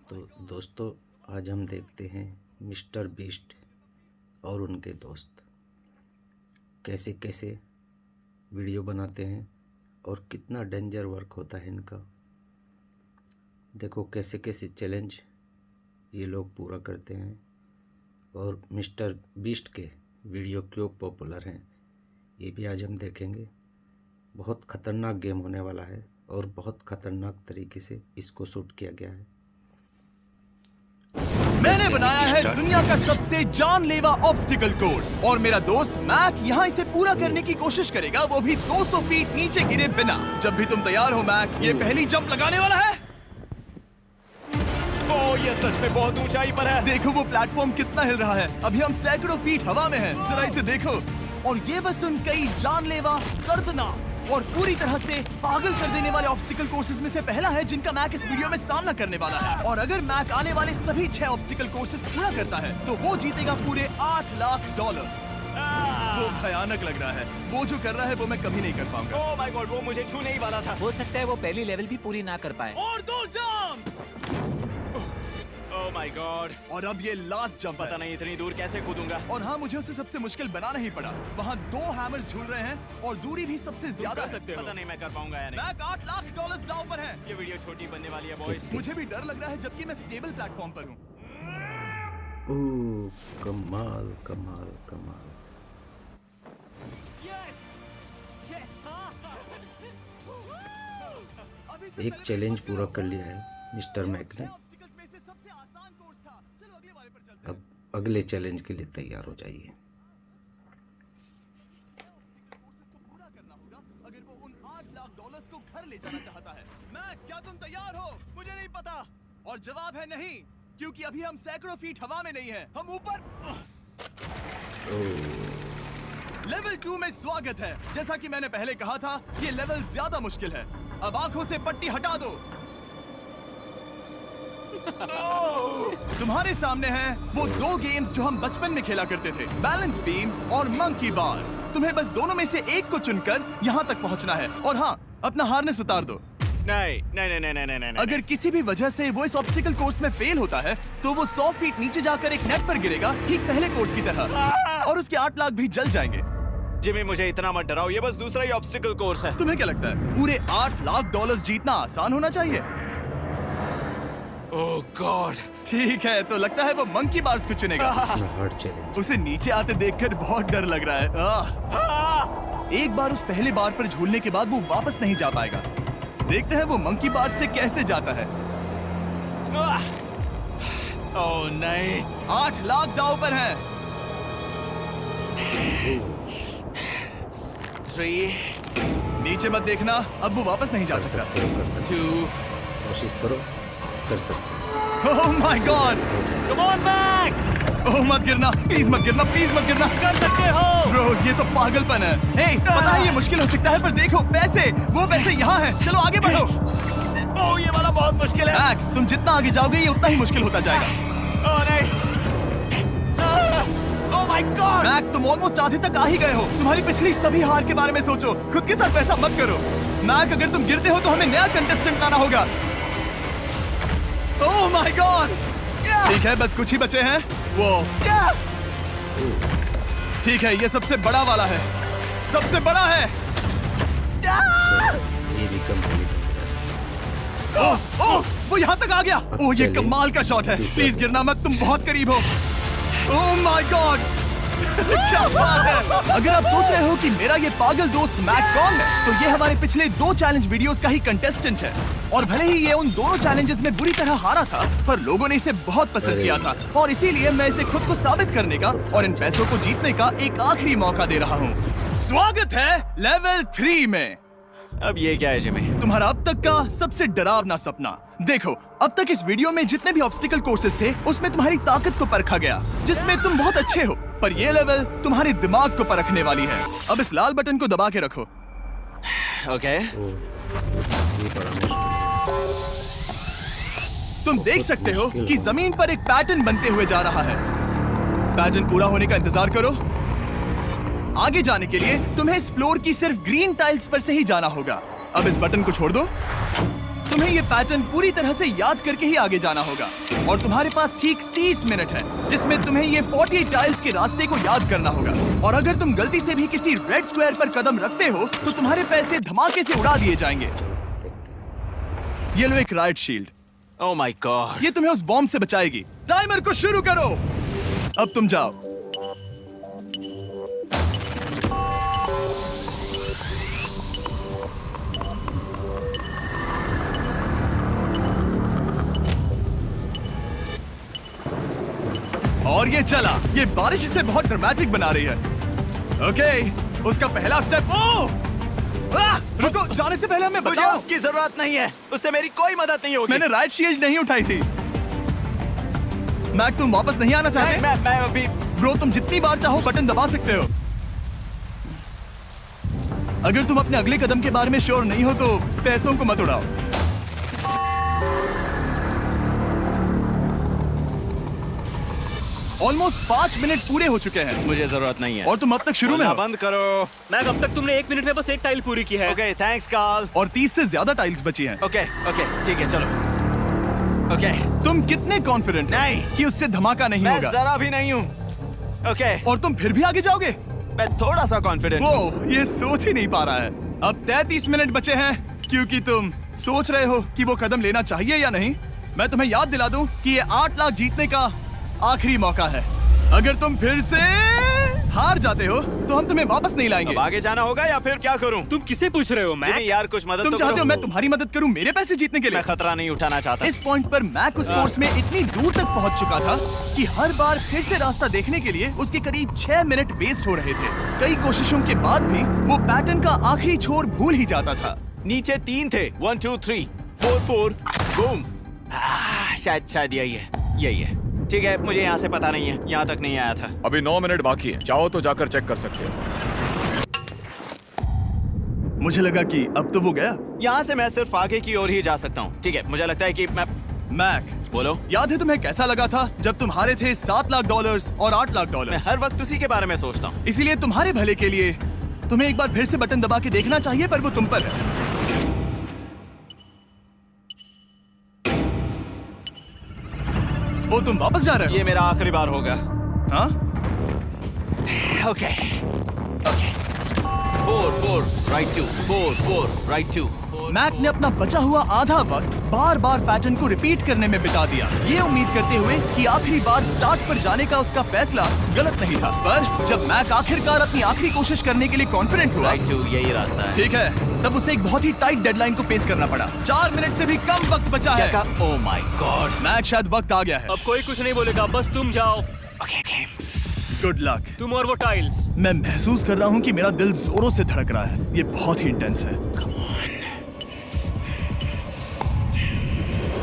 तो दोस्तों, आज हम देखते हैं मिस्टर बीस्ट और उनके दोस्त कैसे कैसे वीडियो बनाते हैं और कितना डेंजर वर्क होता है इनका। देखो कैसे कैसे चैलेंज ये लोग पूरा करते हैं और मिस्टर बीस्ट के वीडियो क्यों पॉपुलर हैं ये भी आज हम देखेंगे। बहुत ख़तरनाक गेम होने वाला है और बहुत ख़तरनाक तरीके से इसको शूट किया गया है। मैंने बनाया है दुनिया का सबसे जानलेवा ऑब्स्टिकल कोर्स और मेरा दोस्त मैक यहाँ इसे पूरा करने की कोशिश करेगा, वो भी 200 फीट नीचे गिरे बिना। जब भी तुम तैयार हो मैक, ये पहली जंप लगाने वाला है। ओह, ये सच में बहुत ऊंचाई पर है। देखो वो प्लेटफॉर्म कितना हिल रहा है। अभी हम सैकड़ों फीट हवा में हैं। जरा इसे देखो। और ये बस उन कई जानलेवा, दर्दनाक और पूरी तरह से पागल कर देने वाले ऑब्स्टिकल कोर्सेज में से पहला है जिनका मैक इस वीडियो में सामना करने वाला है। और अगर मैक आने वाले सभी 6 ऑब्स्टिकल कोर्सेज पूरा करता है तो वो जीतेगा पूरे $8 लाख। वो भयानक लग रहा है। वो जो कर रहा है वो मैं कभी नहीं कर पाऊंगा। ओह माय गॉड, वो मुझे छूने ही वाला था। हो सकता है वो पहली लेवल भी पूरी ना कर पाए। और 2 जंप। ओह माय गॉड, और अब ये लास्ट जंप पता नहीं इतनी दूर कैसे कूदूंगा। और हाँ, मुझे उसे सबसे मुश्किल बनाना ही पड़ा। वहाँ 2 हैमर्स झूल रहे हैं और दूरी भी सबसे ज्यादा कर सकते हो। पता नहीं मैं कर पाऊंगा या नहीं। मैक $8 लाख दांव पर है। ये वीडियो छोटी बनने वाली है बॉयज। मुझे भी डर लग रहा है जबकि मैं स्टेबल प्लेटफॉर्म पर हूँ। ओह, कमाल कमाल कमाल। एक चैलेंज पूरा कर लिया है मिस्टर मैक ने। अब अगले चैलेंज के लिए तैयार हो जाइए। अगर वो उन $8 लाख को घर ले जाना चाहता है। मैक, क्या तुम तैयार हो? मुझे नहीं पता। और जवाब है नहीं, क्योंकि अभी हम सैकड़ों फीट हवा में नहीं हैं। हम ऊपर। लेवल 2 में स्वागत है। जैसा कि मैंने पहले कहा था, ये लेवल ज्यादा मुश्किल है। अब आंखों से पट्टी हटा दो। तुम्हारे सामने हैं वो 2 गेम्स जो हम बचपन में खेला करते थे, बैलेंस बीम और मंकी बार्स। तुम्हें बस दोनों में से एक को चुनकर यहाँ तक पहुँचना है। और हाँ, अपना हार्नेस उतार दो। नहीं नहीं नहीं नहीं नहीं नहीं। अगर किसी भी वजह से वो इस ऑब्स्टिकल कोर्स में फेल होता है तो वो 100 फीट नीचे जाकर एक नेट पर गिरेगा, ठीक पहले कोर्स की तरह। और उसके 8 लाख भी जल जाएंगे। जिमी, मुझे इतना मत डराओ, ये बस दूसरा ही ऑब्स्टिकल कोर्स है। तुम्हें क्या लगता है पूरे $8 लाख जीतना आसान होना चाहिए? ओह गॉड। ठीक है, तो लगता है वो मंकी बार्स को चुनेगा। Hard challenge. उसे नीचे आते देखकर बहुत डर लग रहा है। एक बार उस पहले बार पर झूलने के बाद वो वापस नहीं जा पाएगा। देखते हैं वो मंकी बार से कैसे जाता है। ओह नहीं, 8 लाख दांव पर हैं। 3 नीचे मत देखना, अब वो वापस नहीं जा सकता। कर सकते 2 कोशिश करो, कर सकते। Oh my god, come on Mac. Oh मत गिरना, प्लीज मत गिरना, प्लीज मत गिरना। कर सकते हो ब्रो, ये तो पागलपन है। हे, पता है ये मुश्किल हो सकता है, पर देखो पैसे, वो पैसे यहाँ हैं। चलो आगे बढ़ो। ओह, ये वाला बहुत मुश्किल है। मैक, तुम जितना आगे जाओगे ये उतना ही मुश्किल होता जाएगा। ओह नहीं। ओह माय गॉड। मैक, तुम ऑलमोस्ट आधे तक आ ही गए हो। तुम्हारी पिछली सभी हार के बारे में सोचो, खुद के साथ वैसा मत करो। मैक, अगर तुम गिरते हो तो हमें नया कंटेस्टेंट लाना होगा। ओह माय गॉड। ठीक है, बस कुछ ही बचे हैं। वो ठीक है, ये सबसे बड़ा वाला है, सबसे बड़ा है। ये भी कंप्लीट हो गया। ओह, वो यहाँ तक आ गया। ओह, ये कमाल का शॉट है। प्लीज गिरना मत, तुम बहुत करीब हो। ओह माय गॉड, क्या बात है। अगर आप सोच रहे हो कि मेरा ये पागल दोस्त मैक कौन है, तो ये हमारे पिछले 2 चैलेंज वीडियोस का ही कंटेस्टेंट है। और भले ही ये उन दोनों चैलेंजेस में बुरी तरह हारा था, पर लोगों ने इसे बहुत पसंद किया था और इसीलिए मैं इसे खुद को साबित करने का और इन पैसों को जीतने का एक आखिरी मौका दे रहा हूँ। स्वागत है लेवल 3 में। अब ये क्या है जिमी? तुम्हारा अब तक का सबसे डरावना सपना। देखो, अब तक इस वीडियो में जितने भी ऑब्स्टिकल कोर्सेज थे उसमें तुम्हारी ताकत को परखा गया, जिसमें तुम बहुत अच्छे हो। पर ये लेवल तुम्हारे दिमाग को परखने वाली है। अब इस लाल बटन को दबा के रखो। ओके। ये बड़ा मुश्किल। तुम देख सकते हो कि जमीन पर एक पैटर्न बनते हुए जा रहा है। पैटर्न पूरा होने का इंतजार करो। आगे जाने के लिए तुम्हें इस फ्लोर की सिर्फ ग्रीन टाइल्स पर से ही जाना होगा। अब इस बटन को छोड़ दो। तुम्हें ये पैटर्न पूरी तरह से याद करके ही आगे जाना होगा और तुम्हारे पास ठीक 30 मिनट है जिसमें तुम्हें ये 40 टाइल्स के रास्ते को याद करना होगा। और अगर तुम गलती से भी किसी रेड स्क्वायर पर कदम रखते हो तो तुम्हारे पैसे धमाके से उड़ा दिए जाएंगे। ये लो एक right shield. Oh my God. ये तुम्हें उस बॉम्ब से बचाएगी। टाइमर को शुरू करो। अब तुम जाओ। और ये चला। ये बारिश इसे बहुत ड्रामेटिक बना रही है। ओके, उसका पहला स्टेप। रुको, जाने से पहले हमें मुझे बताओ। उसकी जरूरत नहीं है, उससे मेरी कोई मदद नहीं होगी। मैंने राइट शील्ड नहीं उठाई थी। मैक, तुम वापस नहीं आना चाहते? मैं अभी। ब्रो, तुम जितनी बार चाहो बटन दबा सकते हो। अगर तुम अपने अगले कदम के बारे में श्योर नहीं हो तो पैसों को मत उड़ाओ। ऑलमोस्ट 5 मिनट पूरे हो चुके हैं मुझे जरूरत नहीं है। और तुम अब तक शुरू में हो। बंद करो। मैक, अब तक तुमने 1 मिनट में बस एक टाइल पूरी की है। Okay, thanks Carl. और 30 से ज्यादा टाइल्स बची हैं। ओके, ठीक है, चलो। ओके। तुम कितने कॉन्फिडेंट नहीं कि उससे धमाका नहीं मैं होगा? जरा भी नहीं हूँ। ओके। और तुम फिर भी आगे जाओगे? मैं थोड़ा सा कॉन्फिडेंट हूँ। वो ये सोच ही नहीं पा रहा है। अब 33 मिनट बचे हैं क्योंकि तुम सोच रहे हो कि वो कदम लेना चाहिए या नहीं। मैं तुम्हें याद दिला दूं कि ये 8 लाख जीतने का आखिरी मौका है। अगर तुम फिर से हार जाते हो तो हम तुम्हें वापस नहीं लाएंगे। अब आगे जाना होगा या फिर क्या करूं? तुम किसे पूछ रहे हो मैक? जिमी यार, कुछ मदद तुम तो चाहते करो। हो मैं तुम्हारी मदद करूं मेरे पैसे जीतने के लिए? मैं खतरा नहीं उठाना चाहता। इस पॉइंट पर मैक उस कोर्स में इतनी दूर तक पहुंच चुका था कि हर बार फिर से रास्ता देखने के लिए उसके करीब 6 मिनट वेस्ट हो रहे थे। कई कोशिशों के बाद भी वो पैटर्न का आखिरी छोर भूल ही जाता था। नीचे 3 थे। 1 2 3 4 4 बूम। शायद यही है। ठीक है, मुझे यहाँ से पता नहीं है, यहाँ तक नहीं आया था। अभी 9 मिनट बाकी है, चाहो तो जाकर चेक कर सकते हो। मुझे लगा कि अब तो वो गया। यहाँ से मैं सिर्फ आगे की ओर ही जा सकता हूँ। ठीक है, मुझे लगता है कि मैं। मैक, बोलो। याद है तुम्हें कैसा लगा था जब तुम हारे थे $7 लाख और $8 लाख? मैं हर वक्त उसी के बारे में सोचता हूँ। इसीलिए तुम्हारे भले के लिए तुम्हें एक बार फिर से बटन दबा के देखना चाहिए, पर वो तुम पर है। वो तुम वापस जा रहे हो? ये मेरा आखिरी बार होगा। हाँ? ओके। 4 right 2 4 right 2। मैक ने अपना बचा हुआ आधा वक्त बार बार पैटर्न को रिपीट करने में बिता दिया, ये उम्मीद करते हुए कि आखिरी बार स्टार्ट पर जाने का उसका फैसला गलत नहीं था। पर जब मैक आखिरकार अपनी आखिरी कोशिश करने के लिए कॉन्फिडेंट हुआ, राइट 2 यही रास्ता है। ठीक है, तब उसे एक बहुत ही टाइट डेडलाइन को फेस करना पड़ा। 4 मिनट से भी कम वक्त बचा है। ओह माय गॉड। मैक, शायद वक्त आ गया है। अब कोई कुछ नहीं बोलेगा, बस तुम जाओ। ओके। Good luck. तुम और वो टाइल्स। मैं महसूस कर रहा हूँ कि मेरा दिल जोरों से धड़क रहा है। ये बहुत ही इंटेंस है।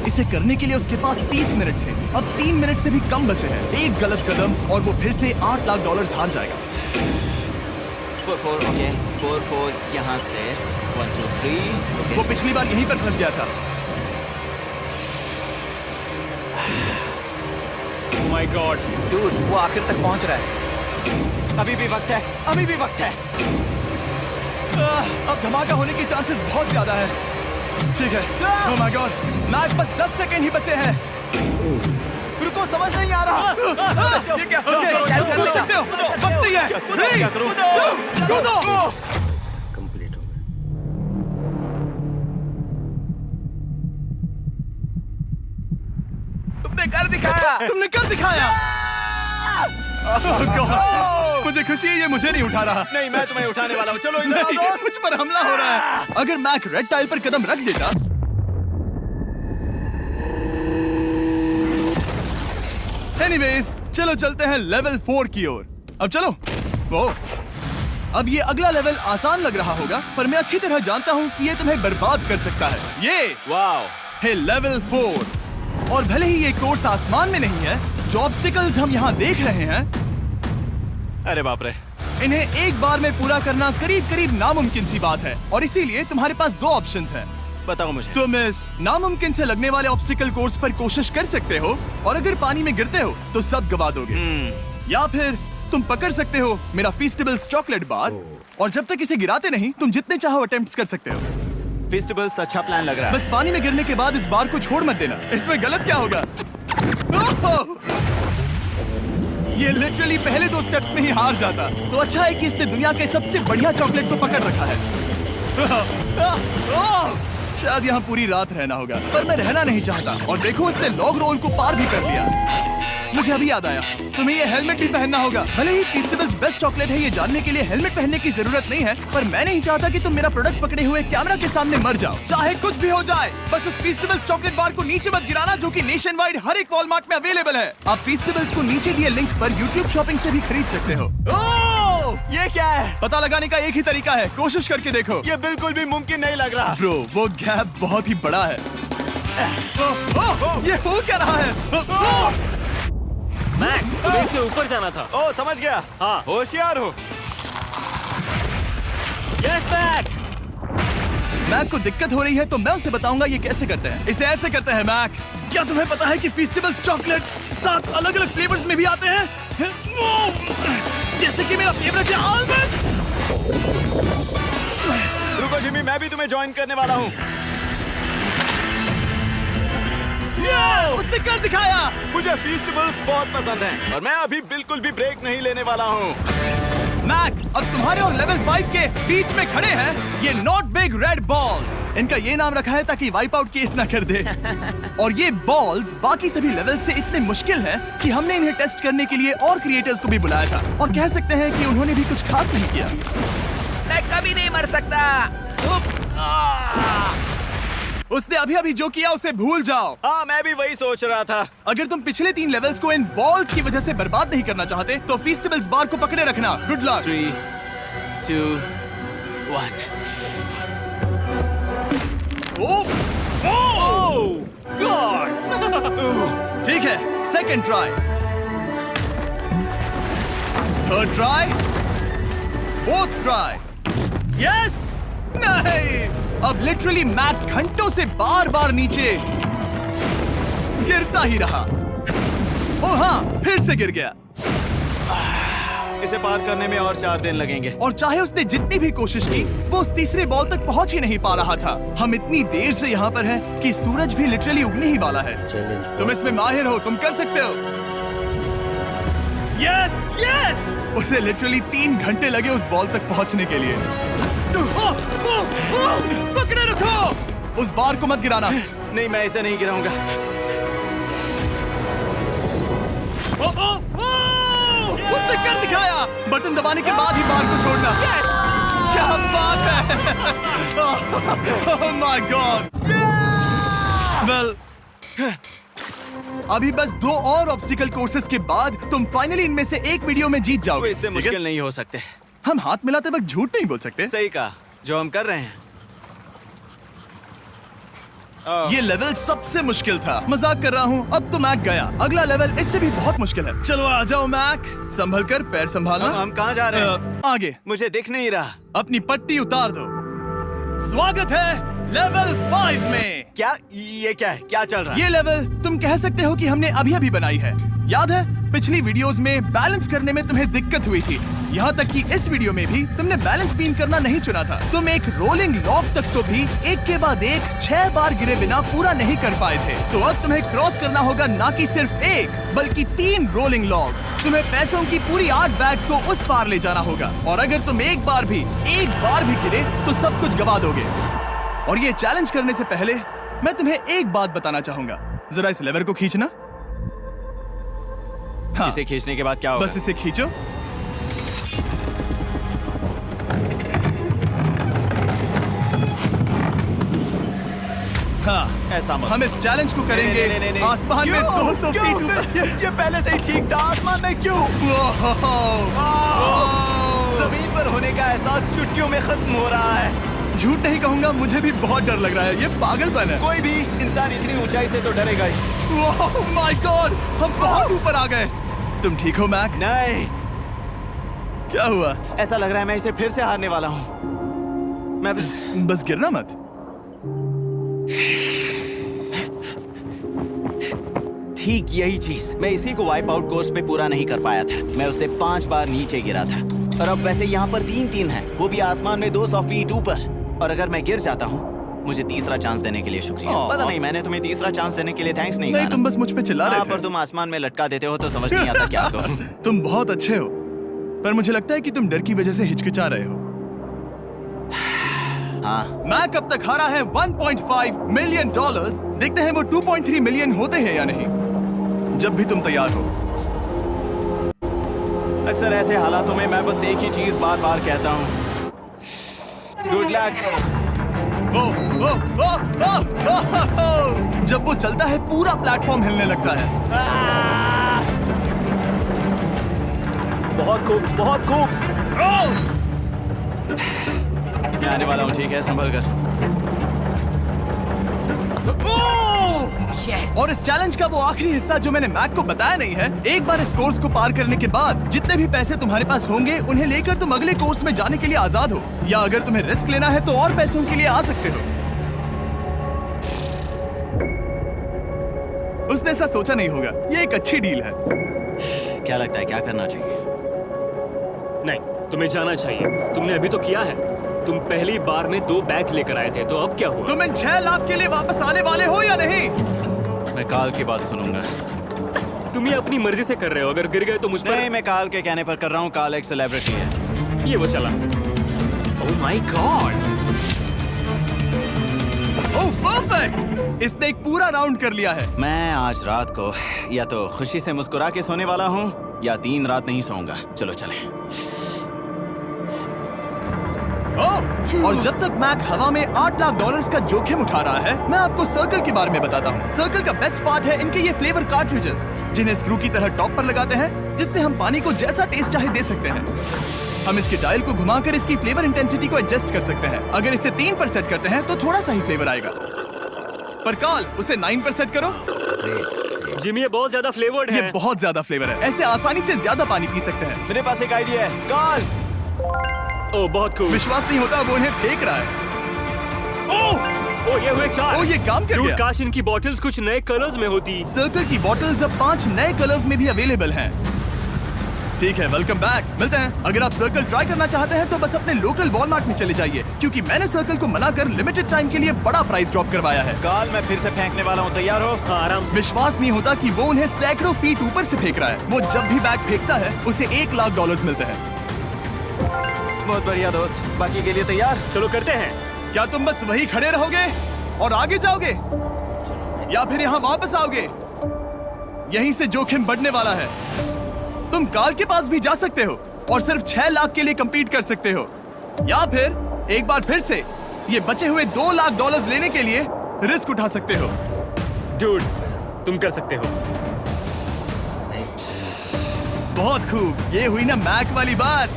इसे करने के लिए उसके पास 30 मिनट थे। अब 3 मिनट से भी कम बचे हैं। एक गलत कदम और वो फिर से $8 लाख हार जाएगा। 4 ओके। 4 यहाँ से 1 2 3 ओके। वो पिछली बार यहीं पर फंस गया था। माय गॉड डूड, वो आखिर तक पहुंच रहा है। अभी भी वक्त है। अब धमाका होने के चांसेस बहुत ज्यादा है। ठीक है। ओह माय गॉड, मैच बस 10 सेकंड ही बचे हैं। रुको, समझ नहीं आ रहा। ठीक है, कूद सकते हो। वक्त नहीं है। 3 2 कूदो। कंप्लीट हो गया। तुमने कर दिखाया। Oh God, मुझे खुशी है ये मुझे नहीं उठा रहा। नहीं, मैं तुम्हें उठाने वाला हूँ। चलो इधर आओ नहीं, दोस्त। मुझ पर हमला हो रहा है। अगर मैक रेड टाइल पर कदम रख देता। एनीवेज, चलो चलते हैं लेवल 4 की ओर। अब चलो। वो अब ये अगला लेवल आसान लग रहा होगा, पर मैं अच्छी तरह जानता हूँ कि ये तुम्हें बर्बाद कर सकता है। ये वाओ है लेवल 4। और भले ही ये कोर्स आसमान में नहीं है, जो ऑब्स्टिकल्स हम यहाँ देख रहे हैं, अरे बाप रे, इन्हें एक बार में पूरा करना करीब करीब नामुमकिन सी बात है। और इसीलिए तुम्हारे पास 2 ऑप्शंस हैं। बताओ मुझे। तुम इस नामुमकिन से लगने वाले ऑब्स्टिकल कोर्स पर कोशिश कर सकते हो, और अगर पानी में गिरते हो तो सब गवा दोगे। या फिर तुम पकड़ सकते हो मेरा फीस्टेबल्स चॉकलेट बार, और जब तक इसे गिराते नहीं तुम जितने चाहो अटेम्प्ट्स कर सकते हो। फेस्टिवल्स अच्छा प्लान लग रहा है। बस पानी में गिरने के बाद इस बार को छोड़ मत देना, इसमें गलत क्या होगा? ओह! ये लिटरली पहले 2 स्टेप्स में ही हार जाता। तो अच्छा है कि इसने दुनिया के सबसे बढ़िया चॉकलेट को पकड़ रखा है। शायद यहाँ पूरी रात रहना होगा, पर मैं रहना नहीं चाहता। और देखो, इसने लॉग रोल को पार भी कर लिया। मुझे अभी याद आया, तुम्हें ये हेलमेट भी पहनना होगा। भले ही फेस्टिवल्स बेस्ट चॉकलेट है, ये जानने के लिए हेलमेट पहनने की जरूरत नहीं है, पर मैं नहीं चाहता कि तुम मेरा प्रोडक्ट पकड़े हुए कैमरा के सामने मर जाओ। चाहे कुछ भी हो जाए, बस उस फेस्टिवल्स चॉकलेट बार को नीचे मत गिराना, जो कि नेशन वाइड हर एक वॉलमार्ट में अवेलेबल है। आप फेस्टिवल्स को नीचे दिए लिंक पर यूट्यूब शॉपिंग से भी खरीद सकते हो। ये क्या है? पता लगाने का एक ही तरीका है, कोशिश करके देखो। ये बिल्कुल भी मुमकिन नहीं लग रहा। ब्रो, वो गैप बहुत ही बड़ा है। ये हो क्या रहा है? मैक, तुम्हें इसके ऊपर जाना था। ओ, समझ गया। हाँ। होशियार हो। Yes Mac. मैक को दिक्कत हो रही है तो मैं उसे बताऊंगा ये कैसे करते हैं। इसे ऐसे करते हैं मैक। क्या तुम्हें पता है कि फेस्टिवल्स चॉकलेट 7 अलग-अलग फ्लेवर्स में भी आते हैं? जैसे कि मेरा फेवरेट है आलमंड। रुको जिमी, मैं भी तुम्हें ज्वाइन करने वाला हूँ। उसने कर दिखाया। मुझे फेस्टिवल्स बहुत पसंद हैं और मैं अभी बिल्कुल भी ब्रेक नहीं लेने वाला हूँ। मैक, अब तुम्हारे और लेवल 5 के बीच में खड़े हैं ये नॉट बिग रेड बॉल्स। इनका ये नाम रखा है ताकि वाइप आउट केस ना कर दे। और ये बॉल्स बाकी सभी लेवल से इतने मुश्किल हैं कि हमने इन्हें टेस्ट करने के लिए और क्रिएटर्स को भी बुलाया था। और कह सकते हैं कि उन्होंने भी कुछ खास नहीं किया। मैं कभी नहीं मर सकता। उसने अभी जो किया उसे भूल जाओ। हाँ, मैं भी वही सोच रहा था। अगर तुम पिछले 3 लेवल्स को इन बॉल्स की वजह से बर्बाद नहीं करना चाहते तो फेस्टिवल्स बार को पकड़े रखना। Good luck. 3, 2, 1। ठीक है, second try, third try, fourth try. Yes, नहीं। अब लिटरली मैक घंटों से बार नीचे गिरता ही रहा। ओ हाँ, फिर से गिर गया। इसे पार करने में और 4 दिन लगेंगे। और चाहे उसने जितनी भी कोशिश की, वो उस तीसरे बॉल तक पहुंच ही नहीं पा रहा था। हम इतनी देर से यहाँ पर हैं कि सूरज भी लिटरली उगने ही वाला है। तुम इसमें माहिर हो, तुम कर सकते हो। Yes, yes! उसे लिटरली 3 घंटे लगे उस बॉल तक पहुंचने के लिए। पकड़े रखो, उस बार को मत गिराना। नहीं, मैं इसे नहीं गिराऊंगा। उसने कर दिखाया। बटन दबाने के बाद ही बार को छोड़ना। क्या बात है। ओह माय गॉड। वेल, अभी बस 2 और ऑब्स्टिकल कोर्सेस के बाद तुम फाइनली इनमें से एक वीडियो में जीत जाओगे। इससे मुश्किल नहीं हो सकते। हम हाथ मिलाते वक्त झूठ नहीं बोल सकते। सही कहा, जो हम कर रहे हैं। ये लेवल सबसे मुश्किल था। मजाक कर रहा हूँ। अब तो मैक गया। अगला लेवल इससे भी बहुत मुश्किल है। चलो आ जाओ मैक, संभल कर, पैर संभालना। हम कहाँ जा रहे हैं? आगे। मुझे दिख नहीं रहा। अपनी पट्टी उतार दो। स्वागत है लेवल 5 में। क्या ये क्या है? क्या चल रहा है? ये लेवल तुम कह सकते हो कि हमने अभी बनाई है। याद है पिछली वीडियोस में बैलेंस करने में तुम्हें दिक्कत हुई थी। यहाँ तक कि इस वीडियो में भी तुमने बैलेंस बीन करना नहीं चुना था। तुम एक रोलिंग लॉक तक तो भी एक के बाद एक 6 बार गिरे बिना पूरा नहीं कर पाए थे। तो अब तुम्हें क्रॉस करना होगा ना कि सिर्फ 1 बल्कि 3 रोलिंग लॉक्स। तुम्हें पैसों की पूरी 8 बैग्स को उस पार ले जाना होगा। और अगर तुम एक बार भी गिरे तो सब कुछ गवा दोगे। और ये चैलेंज करने से पहले मैं तुम्हें एक बात बताना चाहूंगा। जरा इस लेवर को खींचना। हाँ, इसे खींचने के बाद क्या होगा? बस इसे खींचो। हाँ, ऐसा मत। हम इस चैलेंज को करेंगे नहीं। आसमान में 200 क्यों? फीट ऊपर। ये पहले से ही ठीक था। आसमान में क्यों? जमीन पर होने का एहसास चुटकियों में खत्म हो रहा है। झूठ नहीं कहूंगा, मुझे भी बहुत डर लग रहा है। ये पागलपन है। कोई भी इंसान इतनी ऊंचाई से तो डरेगा ही। ओह माय गॉड, हम बहुत ऊपर आ गए। तुम ठीक हो मैक? नहीं। क्या हुआ? ऐसा लग रहा है मैं इसे फिर से हारने वाला हूँ। मैं बस गिरना मत। ठीक यही चीज, मैं इसी को वाइप आउट कोर्स पे पूरा नहीं कर पाया था। मैं उससे 5 बार नीचे गिरा था। और अब वैसे यहाँ पर 3 है, वो भी आसमान में 200 फीट ऊपर। और अगर मैं गिर जाता हूँ मुझे तीसरा चांस देने के लिए शुक्रिया। पता नहीं मैंने तुम्हें तीसरा चांस देने के लिए थैंक्स नहीं नहीं, कहा तुम बस मुझ पे चिल्ला रहे हाँ, थे। पर तुम आसमान में लटका देते हो तो समझ नहीं आता क्या करूं। तुम बहुत अच्छे हो, पर मुझे लगता है कि तुम डर की वजह से हिचकिचा रहे हो। हाँ, मैक अब तक हारा है $1.5 मिलियन। देखते हैं वो 2.3 मिलियन होते हैं या नहीं, जब भी तुम तैयार हो। अक्सर ऐसे हालातों में मैं बस एक ही चीज बार बार कहता हूँ, गुड लक। जब वो चलता है पूरा प्लेटफॉर्म हिलने लगता है। बहुत खूब, बहुत खूब। मैं आने वाला हूँ, ठीक है, संभल कर। Yes. और इस चैलेंज का वो आखिरी हिस्सा जो मैंने मैक को बताया नहीं है, एक बार इस कोर्स को पार करने के बाद जितने भी पैसे तुम्हारे पास होंगे उन्हें लेकर तुम अगले कोर्स में जाने के लिए आजाद हो, या अगर तुम्हें रिस्क लेना है तो और पैसों के लिए आ सकते हो। उसने ऐसा सोचा नहीं होगा, ये एक अच्छी डील है। क्या लगता है क्या करना चाहिए? नहीं, तुम्हें जाना चाहिए। तुमने अभी तो किया है। तुम पहली बार में 2 बैग्स लेकर आए थे, तो अब क्या हुआ? तुम इन 6 लाख के लिए वापस आने वाले हो या नहीं? मैं काल की बात सुनूंगा। तुम ये अपनी मर्जी से कर रहे हो, अगर गिर गए तो मुझ पर। नहीं, मैं काल के कहने पर कर रहा हूँ। काल एक सेलिब्रिटी है। ये वो चला। ओह माय गॉड। ओह परफेक्ट, इसने एक पूरा राउंड कर लिया है। मैं आज रात को या तो खुशी से मुस्कुरा के सोने वाला हूँ या 3 रात नहीं सोऊंगा। चलो चलें। और जब तक मैक हवा में $8 लाख का जोखिम उठा रहा है, मैं आपको सर्कल के बारे में बताता हूँ। सर्कल का बेस्ट पार्ट है इनके ये फ्लेवर कार्ट्रिजेस, जिन्हें स्क्रू की तरह टॉप पर लगाते हैं, जिससे हम पानी को जैसा टेस्ट चाहे दे सकते हैं। हम इसके डायल को घुमाकर इसकी फ्लेवर इंटेंसिटी को एडजस्ट कर सकते हैं। अगर इसे 3 पर सेट करते हैं तो थोड़ा सा ही फ्लेवर आएगा, पर काल उसे 9 पर सेट करो। जिमी, ये बहुत ज्यादा फ्लेवर्ड है। ये बहुत ज्यादा फ्लेवर है, ऐसे आसानी से ज्यादा पानी पी सकते हैं। मेरे पास एक आइडिया है। काल, ओह बहुत खूब। विश्वास नहीं होता, वो उन्हें फेंक रहा है। ओह ये हुए 4। ओह, ये काम कर Dude, गया। काश इनकी बॉटल्स कुछ नए कलर्स में होती। सर्कल की बॉटल्स अब 5 नए कलर्स में भी अवेलेबल हैं। ठीक है, वेलकम बैक। मिलते हैं। अगर आप सर्कल ट्राई करना चाहते हैं तो बस अपने लोकल वॉलमार्ट में चले जाइए, क्योंकि मैंने सर्कल को मना कर लिमिटेड टाइम के लिए बड़ा प्राइस ड्रॉप करवाया है। काल, मैं फिर से फेंकने वाला हूँ। तैयार हो? हाँ, आराम से। विश्वास नहीं होता कि वो उन्हें सैकड़ों फीट ऊपर से फेंक रहा है। वो जब भी बैग फेंकता है उसे $1 लाख मिलते हैं। बहुत बढ़िया दोस्त, बाकी के लिए तैयार? चलो करते हैं। क्या तुम बस वही खड़े रहोगे और आगे जाओगे, या फिर यहाँ वापस आओगे? यहीं से जोखिम बढ़ने वाला है। तुम काल के पास भी जा सकते हो और सिर्फ 6 लाख के लिए compete कर सकते हो, या फिर एक बार फिर से ये बचे हुए $2 लाख लेने के लिए रिस्क उठा सकते हो। Dude, तुम कर सकते हो। बहुत खूब, ये हुई ना मैक वाली बात।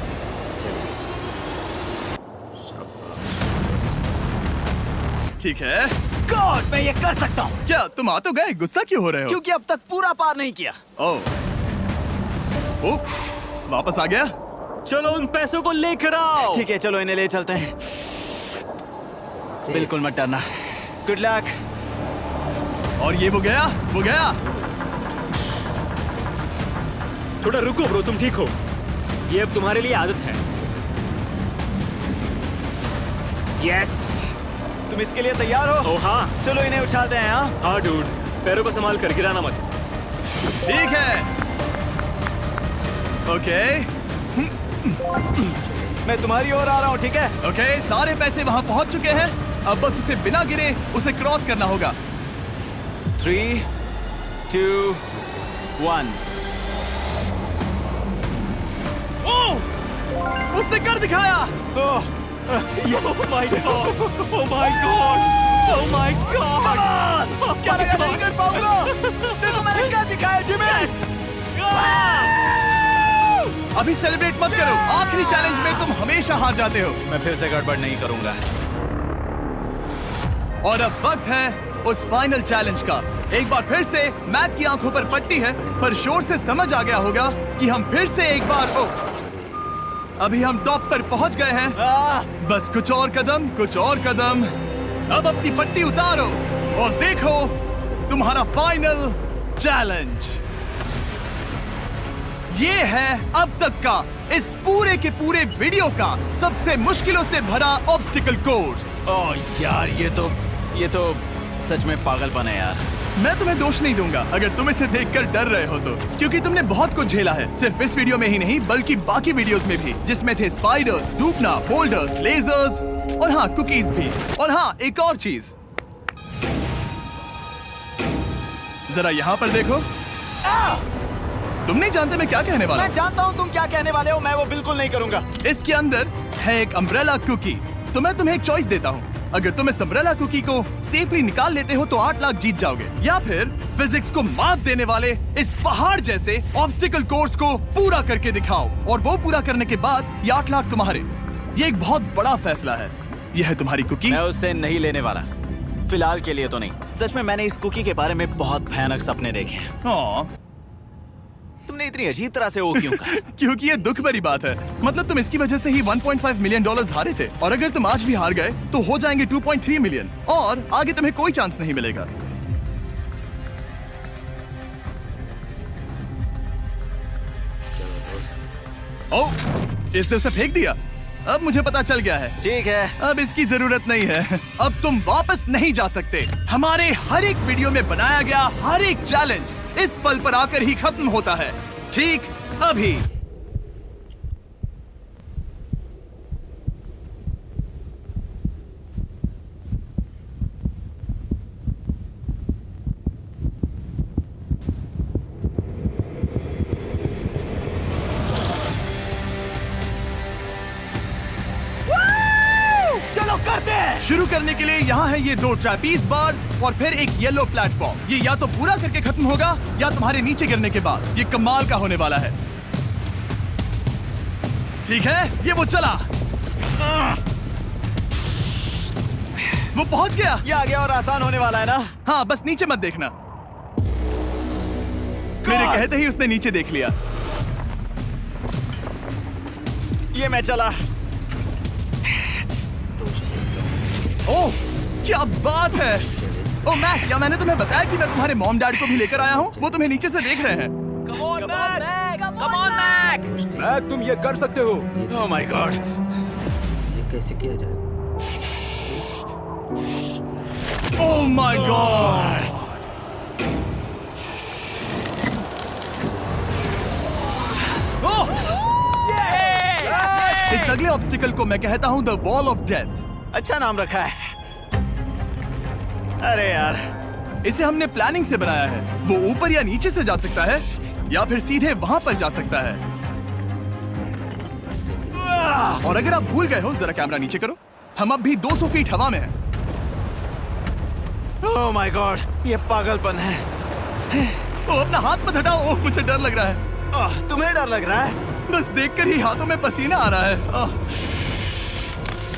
ठीक है। गॉड, मैं ये कर सकता हूँ। क्या तुम आ तो गए, गुस्सा क्यों हो रहे हो? क्योंकि अब तक पूरा पार नहीं किया। ओह, वापस आ गया। चलो उन पैसों को लेकर आओ। ठीक है, चलो इन्हें ले चलते हैं। बिल्कुल मत डरना। Good luck. और ये वो गया। थोड़ा रुको ब्रो, तुम ठीक हो। ये अब तुम्हारे लिए आदत है। यस। तुम इसके लिए तैयार हो? ओह हाँ। चलो इन्हें उठाते हैं। हाँ, हाँ डूड, पैरों को संभाल कर, गिराना मत। ठीक है। ओके, मैं तुम्हारी ओर आ रहा हूँ, ठीक है? ओके, सारे पैसे वहां पहुंच चुके हैं। अब बस उसे बिना गिरे उसे क्रॉस करना होगा। 3, 2, 1। ओह, उसने कर दिखाया। ओह, Oh my god! Oh my god! Oh my god! क्या लगा नहीं कर पाऊंगा? देखो मैंने क्या दिखाया जिमी। अभी सेलिब्रेट मत करो, आखिरी चैलेंज में तुम हमेशा हार जाते हो। मैं फिर से गड़बड़ नहीं करूंगा। और अब वक्त है उस फाइनल चैलेंज का। एक बार फिर से मैक की आंखों पर पट्टी है, पर शोर से समझ आ गया होगा कि हम फिर से एक बार अभी हम टॉप पर पहुंच गए हैं। बस कुछ और कदम। अब अपनी पट्टी उतारो और देखो तुम्हारा फाइनल चैलेंज। ये है अब तक का इस पूरे के पूरे वीडियो का सबसे मुश्किलों से भरा ऑब्स्टिकल कोर्स। ओह यार, ये तो सच में पागलपन है यार। मैं तुम्हें दोष नहीं दूंगा अगर तुम इसे देखकर डर रहे हो तो, क्योंकि तुमने बहुत कुछ झेला है, सिर्फ इस वीडियो में ही नहीं बल्कि बाकी वीडियोस में भी, जिसमें थे स्पाइडर्स, डूबना, बोल्डर्स, लेजर्स और हाँ कुकीज भी। और हाँ एक और चीज, जरा यहाँ पर देखो। तुम नहीं जानते मैं क्या कहने वाला मैं जानता हूँ तुम क्या कहने वाले हो, मैं वो बिल्कुल नहीं करूंगा। इसके अंदर है एक अम्ब्रेला कुकी। तो मैं तुम्हें एक चॉइस देता हूँ, अगर तुम इस अम्ब्रेला कुकी को सेफली निकाल लेते हो तो 8 लाख जीत जाओगे, या फिर फिजिक्स को मात देने वाले इस पहाड़ जैसे ऑब्स्टिकल कोर्स को पूरा करके दिखाओ और वो पूरा करने के बाद ये 8 लाख तुम्हारे। ये एक बहुत बड़ा फैसला है। यह है तुम्हारी कुकी। मैं उससे नहीं लेने वाला, फिलहाल के लिए तो नहीं। सच में मैंने इस कुकी के बारे में बहुत भयानक सपने देखे हैं। हाँ। तुमने इतनी अजीब तरह से वो क्यों कहा? क्योंकि ये दुख भरी बात है। मतलब तुम इसकी वजह से ही 1.5 मिलियन डॉलर्स हारे थे, और अगर तुम आज भी हार गए तो हो जाएंगे 2.3 मिलियन, और आगे तुम्हें कोई चांस नहीं मिलेगा। ओह, इसने उसे फेंक दिया। अब मुझे पता चल गया है। ठीक है, अब इसकी जरूरत नहीं है। अब तुम वापस नहीं जा सकते। हमारे हर एक वीडियो में बनाया गया हर एक चैलेंज इस पल पर आकर ही खत्म होता है, ठीक अभी। चलो करते हैं। शुरू करने के लिए यहाँ है ये 2 ट्रैपीज बार्स और फिर एक येलो प्लेटफॉर्म। ये या तो पूरा करके खत्म होगा या तुम्हारे नीचे गिरने के बाद। ये कमाल का होने वाला है। ठीक है, ये वो चला, वो पहुंच गया। ये आगे और आसान होने वाला है ना? हाँ, बस नीचे मत देखना। मेरे कहते ही उसने नीचे देख लिया। ये मैं चला। ओह, क्या बात है। ओह मैक, क्या मैंने तुम्हें बताया कि मैं तुम्हारे मॉम डैड को भी लेकर आया हूँ? वो तुम्हें नीचे से देख रहे हैं। कम ऑन मैक। मैक, तुम ये कर सकते हो। ओह माय गॉड, ये कैसे किया जाएगा? ओह माय गॉड। इस अगले ऑब्स्टिकल को मैं कहता हूँ द वॉल ऑफ डेथ। अच्छा नाम रखा है। अरे यार, इसे हमने प्लानिंग से बनाया है। वो ऊपर या नीचे से जा सकता है या फिर सीधे वहां पर जा सकता है। और अगर आप भूल गए हो, जरा कैमरा नीचे करो। हम अब भी 200 फीट हवा में हैं। ओह माय गॉड, ये पागलपन है। ओ, अपना हाथ मत हटाओ। ओह, मुझे डर लग रहा है। तुम्हें डर लग रहा है? बस देखकर ही हाथों में पसीना आ रहा है।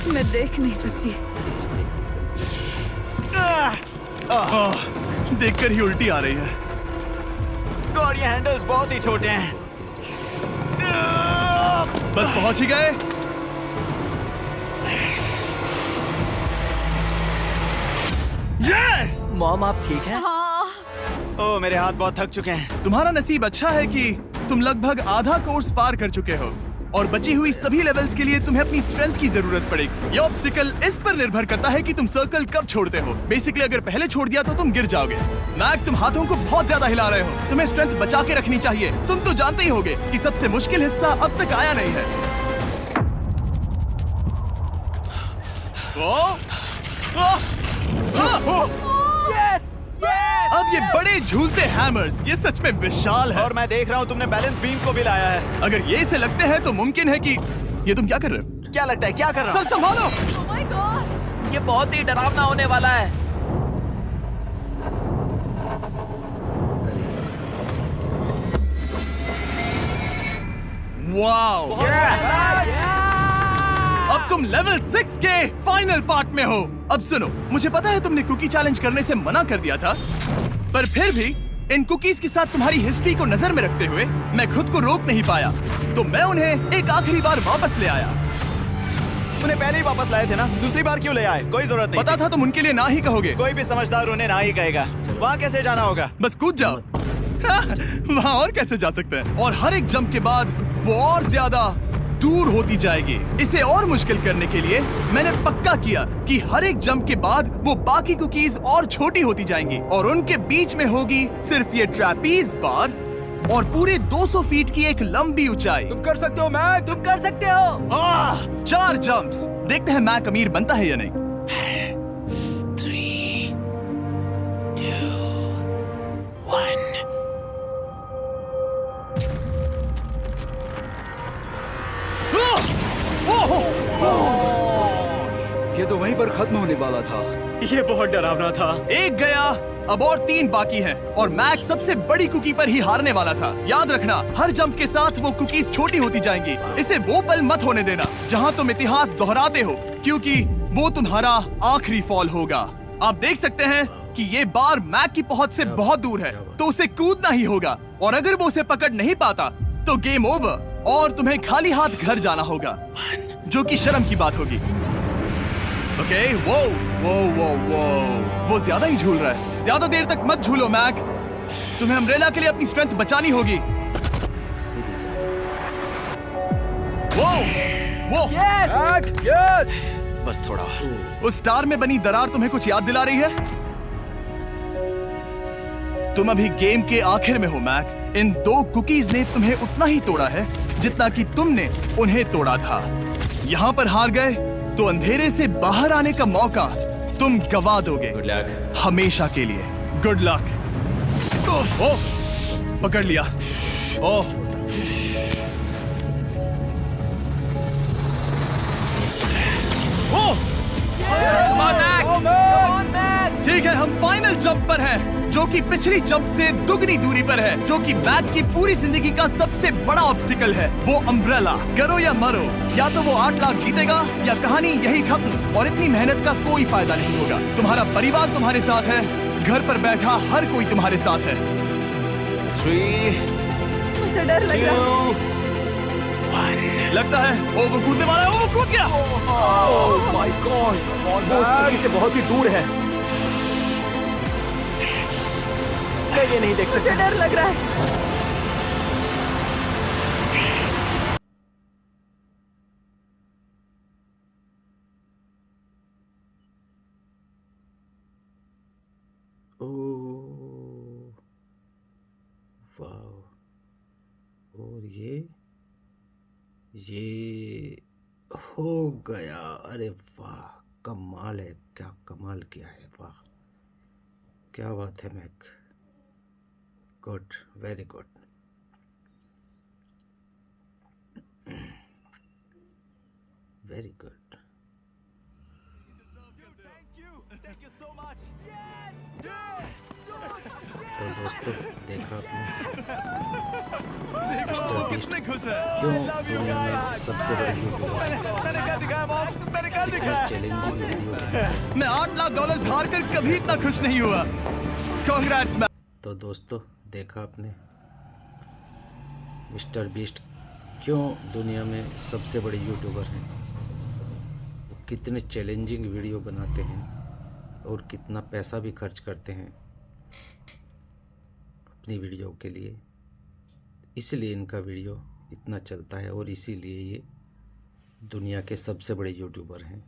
मैं देख नहीं सकती। देखकर ही उल्टी आ रही है। गॉड, ये हैंडल्स बहुत ही छोटे हैं। बस पहुंच ही गए। यस! मॉम आप ठीक है? हाँ। ओह, मेरे हाथ बहुत थक चुके हैं। तुम्हारा नसीब अच्छा है कि तुम लगभग आधा कोर्स पार कर चुके हो, और बची हुई सभी लेवल्स के लिए तुम्हें अपनी स्ट्रेंथ की जरूरत पड़ेगी। ये ऑब्स्टिकल इस पर निर्भर करता है कि तुम सर्कल कब छोड़ते हो। बेसिकली अगर पहले छोड़ दिया तो तुम गिर जाओगे। मैक, तुम हाथों को बहुत ज्यादा हिला रहे हो। तुम्हें स्ट्रेंथ बचा के रखनी चाहिए। तुम तो जानते ही होगे कि सबसे मुश्किल हिस्सा अब तक आया नहीं है। Yes yes. अब ये बड़े झूलते हैमर्स, ये सच में विशाल है। और मैं देख रहा हूँ तुमने बैलेंस बीम को भी लाया है। अगर ये इसे लगते हैं तो मुमकिन है कि ये तुम क्या कर रहे हो? क्या लगता है, क्या कर रहा सर हूँ? संभालो। Oh my gosh! ये बहुत ही डरावना होने वाला है। वाओ! अब तुम लेवल 6 के फाइनल पार्ट में हो। अब सुनो, मुझे पता है तुमने कुकी चैलेंज करने से मना कर दिया था, पर फिर भी इन कुकीज के साथ तुम्हारी हिस्ट्री को नजर में रखते हुए मैं खुद को रोक नहीं पाया, तो मैं उन्हें एक आखिरी बार वापस ले आया। उन्हें पहले ही वापस लाए थे ना, दूसरी बार क्यों ले आए? कोई जरूरत नहीं पता थी। था तुम उनके लिए ना ही कहोगे। कोई भी समझदार उन्हें ना ही कहेगा। वहाँ कैसे जाना होगा? बस कूद जाओ। वहाँ और कैसे जा सकते हैं? और हर एक जंप के बाद वो और ज्यादा दूर होती जाएगी। इसे और मुश्किल करने के लिए मैंने पक्का किया कि हर एक जंप के बाद वो बाकी कुकीज और छोटी होती जाएंगी और उनके बीच में होगी सिर्फ ये ट्रैपीज बार और पूरे 200 फीट की एक लंबी ऊंचाई। तुम कर सकते हो मैक, तुम कर सकते हो। 4 जंप्स। देखते हैं मैक अमीर बनता है या नहीं। 3, 2, 1। ये तो वहीं पर खत्म होने वाला था। ये बहुत डरावना था। एक गया, अब और 3 बाकी हैं और मैक सबसे बड़ी कुकी पर ही हारने वाला था। याद रखना, हर जंप के साथ वो कुकीज छोटी होती जाएंगी। इसे वो पल मत होने देना जहां तुम इतिहास दोहराते हो, क्योंकि वो तुम्हारा आखिरी फॉल होगा। आप देख सकते हैं कि ये बार मैक की पहुंच से बहुत दूर है, तो उसे कूदना ही होगा और अगर वो उसे पकड़ नहीं पाता तो गेम ओवर और तुम्हें खाली हाथ घर जाना होगा, जो कि शर्म की बात होगी। ओके, वो ज्यादा ही झूल रहा है। ज्यादा देर तक मत झूलो मैक, तुम्हें अम्ब्रेला के लिए अपनी स्ट्रेंथ बचानी होगी। वो यस। बस थोड़ा। उस स्टार में बनी दरार तुम्हें कुछ याद दिला रही है? तुम अभी गेम के आखिर में हो मैक। इन 2 कुकीज ने तुम्हें उतना ही तोड़ा है जितना कि तुमने उन्हें तोड़ा था। यहाँ पर हार गए तो अंधेरे से बाहर आने का मौका तुम गवा दोगे। Good luck. हमेशा के लिए। Good luck. ओह, पकड़ लिया। ओह, ठीक है, हम फाइनल जंप पर हैं, जो कि पिछली जंप से दुगनी दूरी पर है, जो कि मैक की पूरी जिंदगी का सबसे बड़ा ऑब्स्टिकल है, वो अम्ब्रेला। करो या मरो, या तो वो 8 लाख जीतेगा या कहानी यही खत्म और इतनी मेहनत का कोई फायदा नहीं होगा। तुम्हारा परिवार तुम्हारे साथ है, घर पर बैठा हर कोई तुम्हारे साथ है। 3, मुझे डर लग रहा है। 2, 1। लगता है वो कूदने वाला है। वो कूद गया। ओह माय गॉड, वो उस से बहुत ही दूर है। मैं ये नहीं देख मुझे सकता। डर लग रहा है। ओह वाह। और ये हो गया। अरे वाह, कमाल है। क्या कमाल किया है। वाह, क्या बात है Mac. Good, very good. Very good. तो दोस्तों, देखा आपने मिस्टर बीस्ट कितने खुश है। क्यों दुनिया में सबसे बड़ी यूट्यूबर है। चैलेंजिंग वीडियो है। मैं $8 लाख हार कर कभी इतना खुश नहीं हुआ। Congrats man. तो दोस्तों, देखा आपने मिस्टर बीस्ट क्यों दुनिया में सबसे बड़े यूट्यूबर हैं। वो कितने चैलेंजिंग वीडियो बनाते हैं और कितना पैसा भी खर्च करते हैं अपनी वीडियो के लिए। इसलिए इनका वीडियो इतना चलता है और इसीलिए ये दुनिया के सबसे बड़े यूट्यूबर हैं।